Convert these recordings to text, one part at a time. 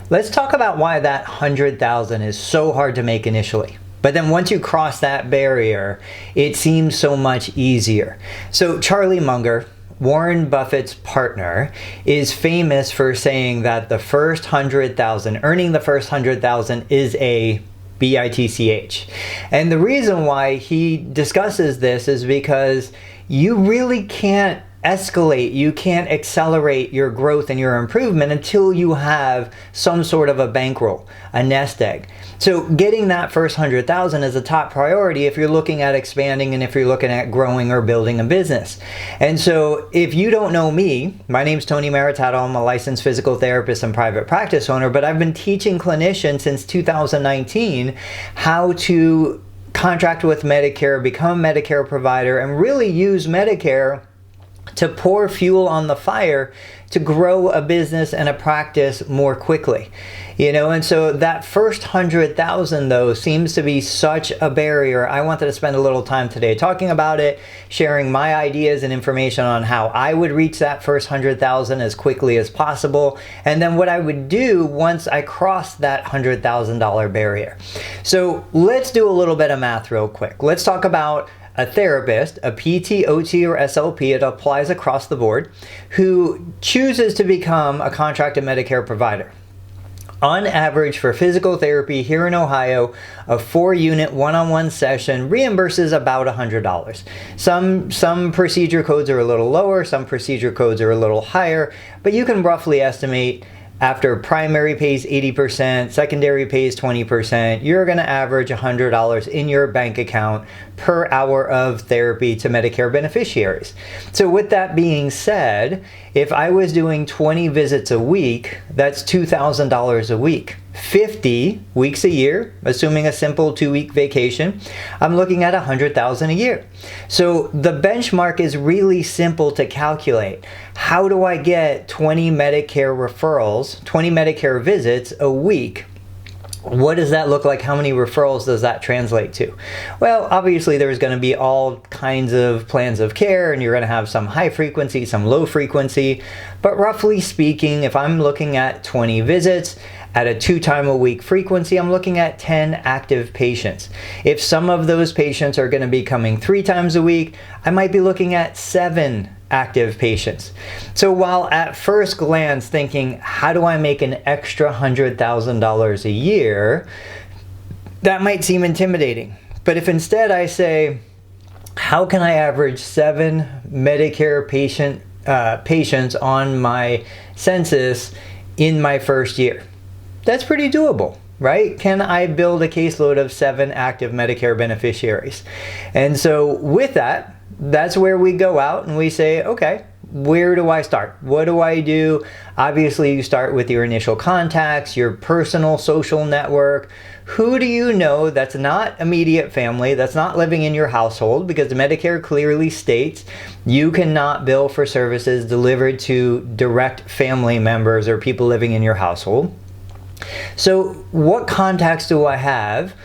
Let's talk about why that 100,000 is so hard to make initially. But then once you cross that barrier, it seems so much easier. So Charlie Munger, Warren Buffett's partner, is famous for saying that the first 100,000, earning the first 100,000 is a BITCH. And the reason why he discusses this is because you really can't escalate, you can't accelerate your growth and your improvement until you have some sort of a bankroll, a nest egg. So getting that first 100,000 is a top priority if you're looking at expanding and if you're looking at growing or building a business. And so if you don't know me, my name's Tony Maritato. I'm a licensed physical therapist and private practice owner, but I've been teaching clinicians since 2019 how to contract with Medicare, become a Medicare provider, and really use Medicare to pour fuel on the fire to grow a business and a practice more quickly. And so that first 100,000 though seems to be such a barrier. I wanted to spend a little time today talking about it, sharing my ideas and information on how I would reach that first 100,000 as quickly as possible, and then what I would do once I crossed that $100,000 barrier. So let's do a little bit of math real quick. Let's talk about a therapist, a PT, OT, or SLP, it applies across the board, who chooses to become a contracted Medicare provider. On average, for physical therapy here in Ohio, a 4-unit one-on-one session reimburses about $100. Some procedure codes are a little lower, some procedure codes are a little higher, but you can roughly estimate after primary pays 80%, secondary pays 20%, you're going to average $100 in your bank account per hour of therapy to Medicare beneficiaries. So with that being said, if I was doing 20 visits a week, that's $2,000 a week. 50 weeks a year, assuming a simple 2-week vacation, I'm looking at $100,000 a year. So the benchmark is really simple to calculate. How do I get 20 Medicare referrals, 20 Medicare visits a week? What does that look like? How many referrals does that translate to? Well, obviously there's going to be all kinds of plans of care, and you're going to have some high frequency, some low frequency. But roughly speaking, if I'm looking at 20 visits at a 2-time-a-week frequency, I'm looking at 10 active patients. If some of those patients are going to be coming 3 times a week, I might be looking at 7 active patients. So while at first glance thinking, how do I make an extra $100,000 a year? That might seem intimidating. But if instead I say, how can I average 7 Medicare patients on my census in my first year? That's pretty doable, right? Can I build a caseload of 7 active Medicare beneficiaries? And so with that, that's where we go out and we say, okay, where do I start? What do I do? Obviously, you start with your initial contacts, your personal social network. Who do you know that's not immediate family, that's not living in your household? Because Medicare clearly states you cannot bill for services delivered to direct family members or people living in your household. So what contacts do I have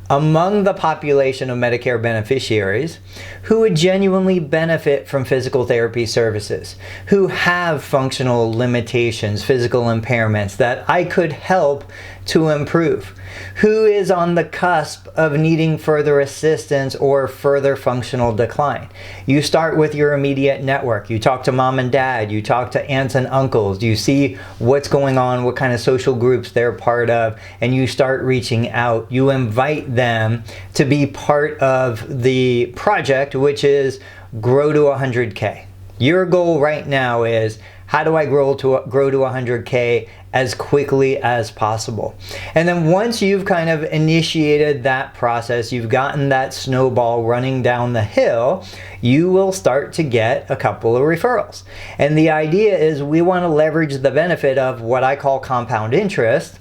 among the population of Medicare beneficiaries who would genuinely benefit from physical therapy services, who have functional limitations, physical impairments that I could help to improve? Who is on the cusp of needing further assistance or further functional decline? You start with your immediate network. You talk to mom and dad, you talk to aunts and uncles, you see what's going on, what kind of social groups they're part of, and you start reaching out. You invite them to be part of the project, which is grow to 100K. Your goal right now is, how do I grow to 100K as quickly as possible? And then once you've kind of initiated that process, you've gotten that snowball running down the hill, you will start to get a couple of referrals. And the idea is we want to leverage the benefit of what I call compound interest,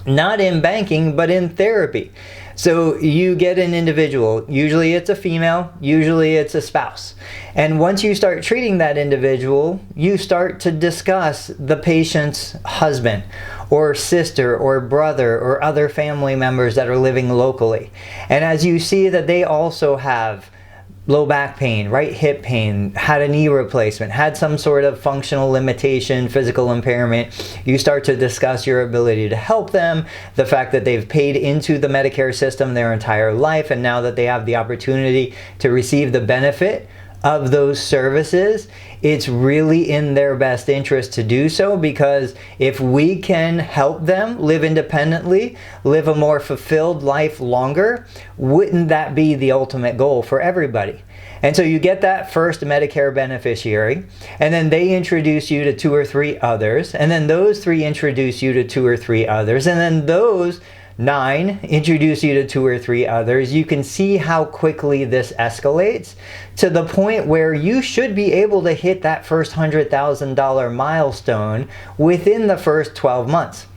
not in banking, but in therapy. So you get an individual, usually it's a female, usually it's a spouse. And once you start treating that individual, you start to discuss the patient's husband or sister or brother or other family members that are living locally. And as you see that they also have low back pain, right hip pain, had a knee replacement, had some sort of functional limitation, physical impairment, you start to discuss your ability to help them, the fact that they've paid into the Medicare system their entire life, and now that they have the opportunity to receive the benefit of those services, it's really in their best interest to do so, because if we can help them live independently, live a more fulfilled life longer, wouldn't that be the ultimate goal for everybody? And so you get that first Medicare beneficiary, and then they introduce you to 2 or 3 others, and then those 3 introduce you to 2 or 3 others, and then those 9 introduce you to 2 or 3 others. You can see how quickly this escalates to the point where you should be able to hit that first $100,000 milestone within the first 12 months.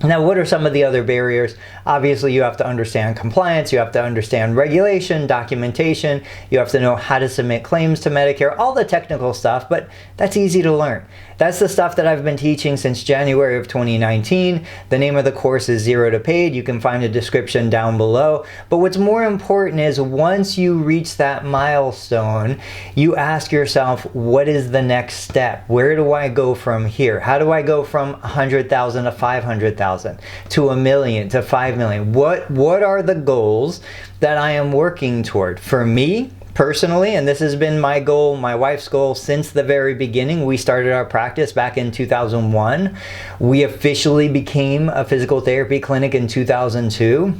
Now, what are some of the other barriers? Obviously, you have to understand compliance, you have to understand regulation, documentation, you have to know how to submit claims to Medicare, all the technical stuff, but that's easy to learn. That's the stuff that I've been teaching since January of 2019. The name of the course is Zero to Paid. You can find a description down below. But what's more important is once you reach that milestone, you ask yourself, what is the next step? Where do I go from here? How do I go from 100,000 to 500,000 to $1 million to 5 million? What are the goals that I am working toward? For me, personally, and this has been my goal, my wife's goal since the very beginning. We started our practice back in 2001. We officially became a physical therapy clinic in 2002.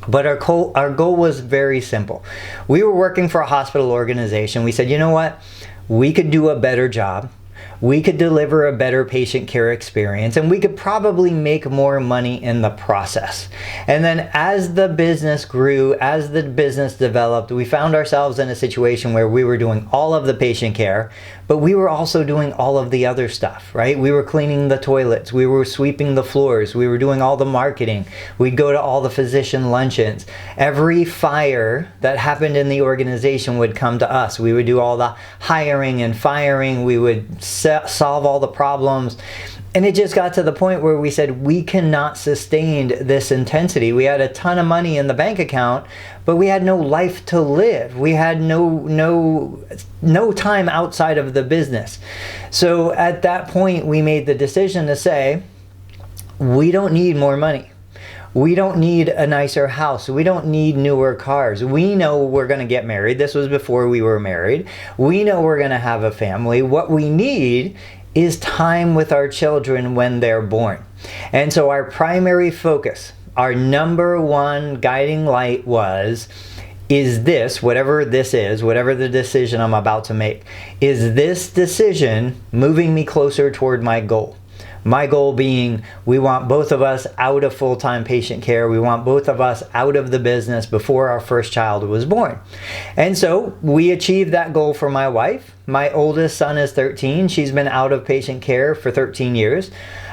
But our goal was very simple. We were working for a hospital organization. We said, you know what? We could do a better job. We could deliver a better patient care experience, and we could probably make more money in the process. And then as the business grew, as the business developed, we found ourselves in a situation where we were doing all of the patient care, but we were also doing all of the other stuff, right? We were cleaning the toilets, we were sweeping the floors, we were doing all the marketing, we'd go to all the physician luncheons. Every fire that happened in the organization would come to us. We would do all the hiring and firing, we would solve all the problems. And it just got to the point where we said we cannot sustain this intensity. We had a ton of money in the bank account, but we had no life to live. We had no time outside of the business. So at that point, we made the decision to say, we don't need more money. We don't need a nicer house. We don't need newer cars. We know we're going to get married. This was before we were married. We know we're going to have a family. What we need is time with our children when they're born. And so our primary focus, our number one guiding light was, is this, whatever this is, whatever the decision I'm about to make, is this decision moving me closer toward my goal? My goal being, we want both of us out of full-time patient care. We want both of us out of the business before our first child was born. And so we achieved that goal for my wife. My oldest son is 13. She's been out of patient care for 13 years.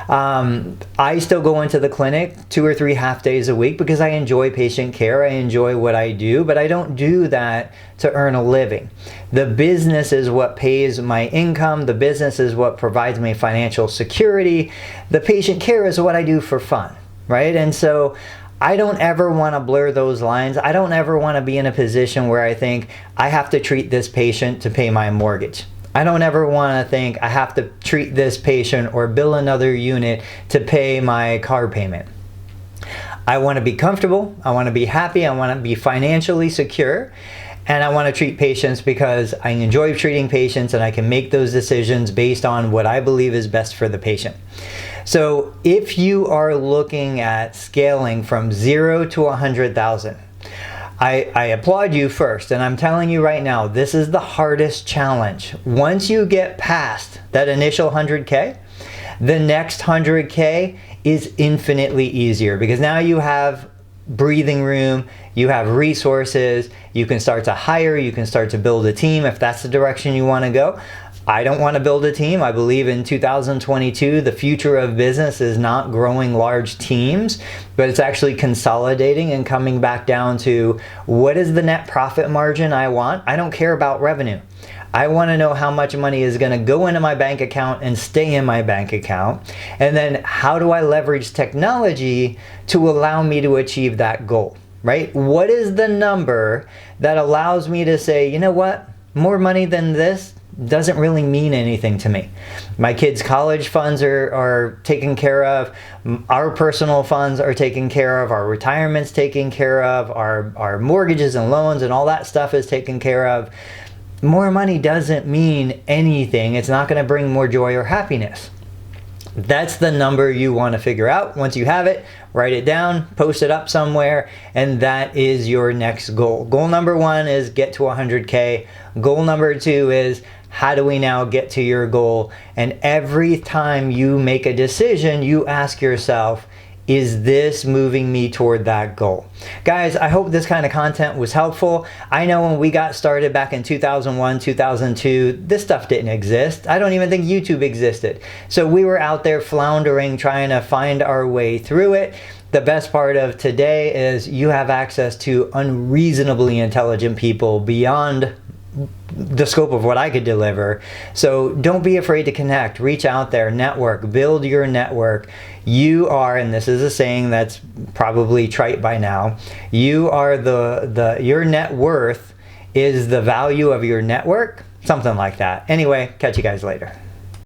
I still go into the clinic 2 or 3 half days a week because I enjoy patient care. I enjoy what I do, but I don't do that to earn a living. The business is what pays my income. The business is what provides me financial security. The patient care is what I do for fun, right? And so I don't ever want to blur those lines. I don't ever want to be in a position where I think I have to treat this patient to pay my mortgage. I don't ever want to think I have to treat this patient or bill another unit to pay my car payment. I want to be comfortable. I want to be happy. I want to be financially secure. And I want to treat patients because I enjoy treating patients, and I can make those decisions based on what I believe is best for the patient. So if you are looking at scaling from 0 to 100,000, I applaud you first, and I'm telling you right now, this is the hardest challenge. Once you get past that initial 100K, the next 100K is infinitely easier because now you have breathing room, you have resources, you can start to hire, you can start to build a team if that's the direction you want to go. I don't want to build a team. I believe in 2022, the future of business is not growing large teams, but it's actually consolidating and coming back down to what is the net profit margin I want? I don't care about revenue. I want to know how much money is going to go into my bank account and stay in my bank account. And then how do I leverage technology to allow me to achieve that goal? right? What is the number that allows me to say, you know what, more money than this doesn't really mean anything to me. My kids' college funds are taken care of. Our personal funds are taken care of. Our retirement's taken care of. Our mortgages and loans and all that stuff is taken care of. More money doesn't mean anything. It's not going to bring more joy or happiness. That's the number you want to figure out. Once you have it, write it down, post it up somewhere, and that is your next goal. Goal number 1 is get to 100K. Goal number 2 is how do we now get to your goal? And every time you make a decision, you ask yourself, is this moving me toward that goal? Guys, I hope this kind of content was helpful. I know when we got started back in 2001, 2002, this stuff didn't exist. I don't even think YouTube existed. So we were out there floundering, trying to find our way through it. The best part of today is you have access to unreasonably intelligent people beyond the scope of what I could deliver. So don't be afraid to connect, reach out there, network, build your network. You are, and this is a saying that's probably trite by now, you are your net worth is the value of your network, something like that. Anyway, catch you guys later.